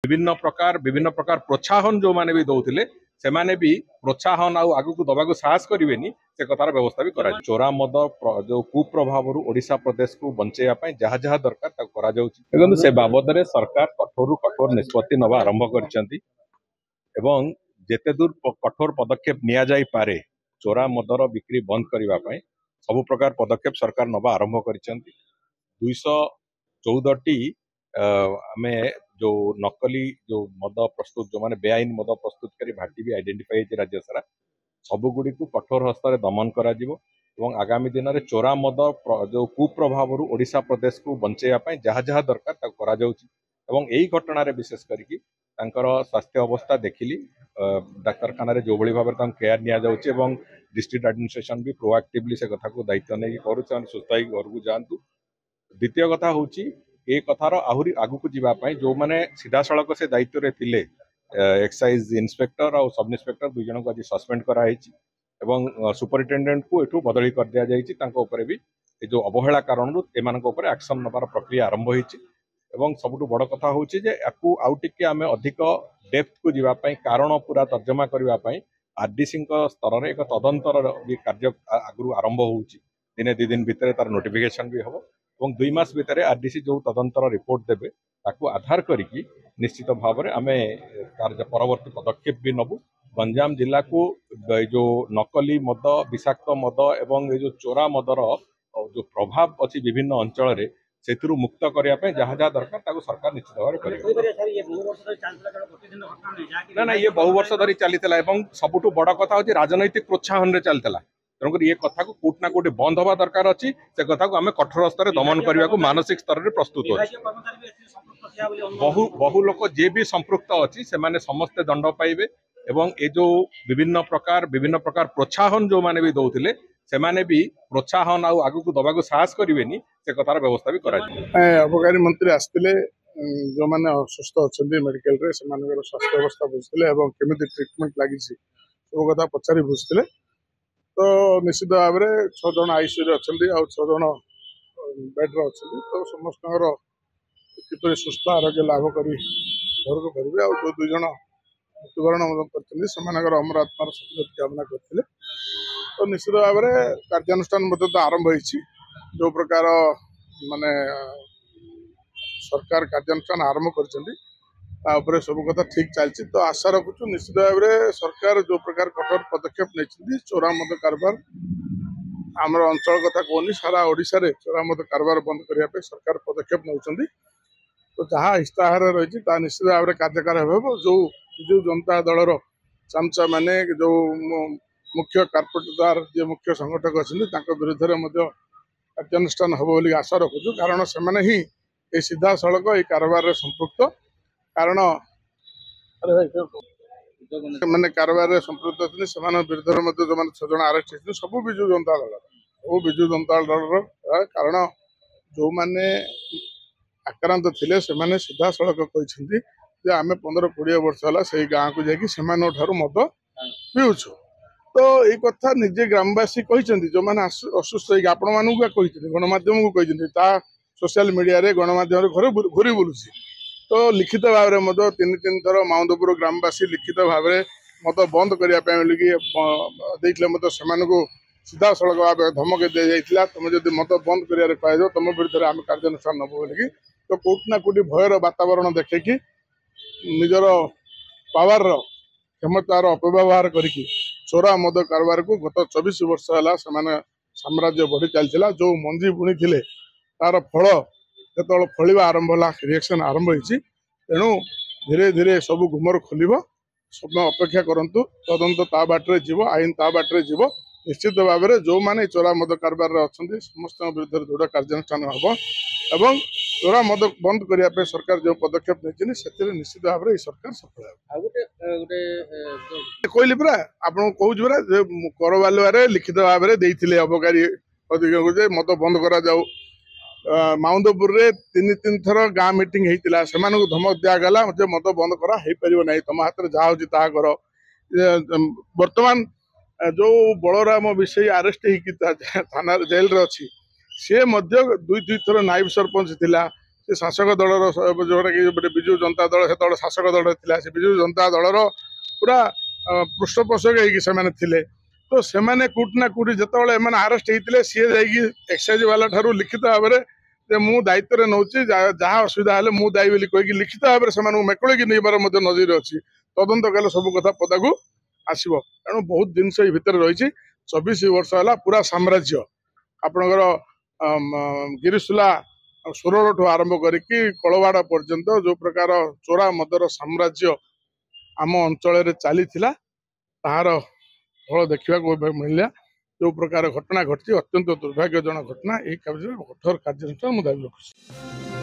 विभिन्न प्रकार प्रोत्साहन जो माने भी दौले से माने भी प्रोत्साहन आगु को दबा साहस करेनि से कथार व्यवस्था भी करा चोरा मद जो कुप्रभाव ओडिशा प्रदेश को बंचेवा जहाँ जहाँ दरकार देखो से बाबद में सरकार कठोर कठोर निष्पत्ति नवा आरंभ कर जेते दूर कठोर पदक्षेप निया जाई पारे चोरा मदर बिक्री बंद करने सब प्रकार पदक्षेप सरकार नवा आरंभ कर 214टी आमे जो नकली जो मद प्रस्तुत जो माने बेआईन मद प्रस्तुतकारी भाटी भी आइडेंटिफाई है राज्य सारा सबुगुड़ी को कठोर हस्तर दमन करा आगामी दिन में चोरा मद जो कुप्रभाव ओडिशा प्रदेश को बंचेवा जहाँ जहाँ दरकार करा यही घटना विशेष करके स्वास्थ्य अवस्था देखिली डाक्तखाना जो भाव में केयर नि डिस्ट्रिक्ट एडमिनिस्ट्रेशन भी प्रोएक्टिवली से कथा को दायित्व नहीं करूँ सुस्थ घर को जातु द्वितीय कथा हूँ ये कथार आहरी आगु को जीवाई जो मैंने सीधा सड़क से दायित्व रे थिले एक्साइज इन्स्पेक्टर और सब इन्स्पेक्टर दुई जन को आज सस्पेंड कराई सुपरिटेडेंट को एठू बदली कर दिया जाए भी जो अवहेला कारण एम एक्शन नबार प्रक्रिया आरंभ हो सबुठ बड़ कथा हूँ आउ टिके आम अधिक डेप्थ को जीवाई कारण पूरा तर्जमा करने आरडीसी स्तर में एक तदंतर भी कार्य आगु आरंभ हो दिने दी दिन भितर तार नोटिफिकेशन भी हम और 2 मास भितर आरडीसी जो तदंतर रिपोर्ट देवे ताकू आधार करिकी निश्चित भाव में आम परवर्ती पदक्षेप भी नबू गंजाम जिला को जो नकली मद विषाक्त मद एवं ये जो चोरा मदर जो प्रभाव अच्छी विभिन्न अंचल से मुक्त करने जहाँ जहाँ दरकार सरकार निश्चित भाव में ना ये बहु वर्ष धरी चली सबुठ बड़ कथा हूँ राजनैतिक प्रोत्साहन में चलता तेणुक ये कथा को कोट ना कोटी बंद हवा दरकार अच्छी से कथा को आम कठोर स्तर दमन करने को मानसिक स्तर में प्रस्तुत हो बहु लोक जे भी संपृक्त अच्छी से माने समस्ते दंड पाइबे एवं ये जो विभिन्न प्रकार प्रोत्साहन जो माने भी दौले से माने भी प्रोत्साहन आगु को दबा साहस करेनि से कथार व्यवस्था भी करा अबकारी मंत्री आसते जो मैंने असुस्थ अच्छा मेडिकल रे स्वास्थ्य अवस्था बुझते केमी ट्रिटमेंट लगी सब कथा पचारि बुझते तो निश्चित भाव में 6 जन आईसीयू अच्छा आ 6 जन बेड्रे अच्छा तो समस्त किपर सुस्थ आरोग्य लाभ कर घर को फेरवे आ जो 2 जन मृत्युवरण कर अमर आत्मार सफलता कामना करते तो निश्चित भाव में कार्यानुष्ठान तो आरंभ हो जो प्रकार माने सरकार कार्यानुष्ठान आरंभ कर सब कथा ठीक चलती तो आशा रखुचु निश्चित भाव में सरकार जो प्रकार कठोर पदक्षेप नहीं चोरा मद कारबार आमर अंचल कथा कहनी सारा ओडिशा रे चोरा मद कारबार बंद करने सरकार पदक्षेप नौ तो जहाँ इस्ताहार रही निश्चित भाव में कार्यकारी हो जो विजु जनता दलर चामचा माने जो मुख्य कार्पोरेटर जे मुख्य संगठक अच्छा विरुद्ध में कार्यानुष्ठान हम बोली आशा रखुचु कारण से ही ये सीधा सड़क ये कारबार संपृक्त कारण मैंने कारबार संपृक्त अच्छे से विरुद्ध में जो 6 जन आरेस्ट होती सब विजु जनता दल कारण जो मैंने आक्रांत थे से सीधा सड़क कहते आम 15-20 वर्ष है से गाँव को जाकर मद पीऊँ तो ये कथा निजे ग्रामवासी कहते जो मैंने असुस्थ आपण मानू गणमाध्यम को कहते सोशल मीडिया रे गणमाध्यम घर घूरी बुलूँ तो लिखित भाव में 3 थर माउंदपुर ग्रामवासी लिखित भाव में मत बंद करने से सीधा सड़क भाव धमक दी जाता तुम जब मत बंद कर तुम विरुद्ध आम कार्यानुष्ठान नब बोलिकी तो कोटि ना कोटि भयर वातावरण देखिकी निजर पावर क्षमतार अपव्यवहार करिकी चोरा मद कारबार को गत 24 वर्ष है साम्राज्य बढ़ी चलता जो मंजी बुणी थे तार फल जो फल आरंभ है रिएक्शन आरंभ हो तेणु धीरे धीरे सब गुमर खोल सब अपेक्षा करूँ तदंत ता बाटे जीव आईन ता बाटे जीव निश्चित भाव में जो मैंने चोरा मद कारबार अच्छा समस्त विरुद्ध दृढ़ कार्यानुष्ठान हम एवं चोरा मद बंद करने सरकार जो पदक्षेप नहीं से निश्चित भाव में सरकार सफल कहली परा आपको कहूँ परा करवालुआ लिखित भाव में देते अबकारी अधिकारी मद बंद करा जाऊ माउंदपुर रे 3 थर गाँ मीटिंग होता से धमक दिगला मद बंद करा ना तुम हाथ में जहाँ हो कर बर्तमान जो बलराम विषय आरेस्ट थाना जेल रे अच्छी सी 2 थर नायब सरपंच थिला ସେ ଶାସକ ଦଳର ଯୋଉଟାକି ଗୋଟେ ବିଜୁ ଜନତା ଦଳ ସେତେବେଳେ ଶାସକ ଦଳରେ ଥିଲା ସେ ବିଜୁ ଜନତା ଦଳର ପୁରା ପୃଷ୍ଠପୋଷକ ହେଇକି ସେମାନେ ଥିଲେ। ତ ସେମାନେ କୋଉଠି ନା କୋଉଠି ଯେତେବେଳେ ଏମାନେ ଆରେଷ୍ଟ ହେଇଥିଲେ ସିଏ ଯାଇକି ଏକ୍ସାଇଜ ବାଲା ଠାରୁ ଲିଖିତ ଭାବରେ ଯେ ମୁଁ ଦାୟିତ୍ୱରେ ନେଉଛି ଯାହା ଅସୁବିଧା ହେଲେ ମୁଁ ଦାୟୀ ବୋଲି କହିକି ଲିଖିତ ଭାବରେ ସେମାନଙ୍କୁ ମେକଳେଇକି ନେବାର ମଧ୍ୟ ନଜିର ଅଛି। ତଦନ୍ତ କଲେ ସବୁ କଥା ପଦାକୁ ଆସିବ। ତେଣୁ ବହୁତ ଜିନିଷ ଏଇ ଭିତରେ ରହିଛି। 24 ବର୍ଷ ହେଲା ପୁରା ସାମ୍ରାଜ୍ୟ ଆପଣଙ୍କର ଗିରିସୁଲା ସୁରଠୁ ଆରମ୍ଭ କରିକି କଳବାଡ଼ ପର୍ଯ୍ୟନ୍ତ ଯୋଉ ପ୍ରକାର ଚୋରା ମଦର ସାମ୍ରାଜ୍ୟ ଆମ ଅଞ୍ଚଳରେ ଚାଲିଥିଲା ତାହାର ଫଳ ଦେଖିବାକୁ ମିଳିଲା। ଯୋଉ ପ୍ରକାର ଘଟଣା ଘଟିଛି ଅତ୍ୟନ୍ତ ଦୁର୍ଭାଗ୍ୟଜନକ ଘଟଣା। ଏହି କାର୍ଯ୍ୟରେ କଠୋର କାର୍ଯ୍ୟାନୁଷ୍ଠାନ ମୁଁ ଦାବି ରଖୁଛି।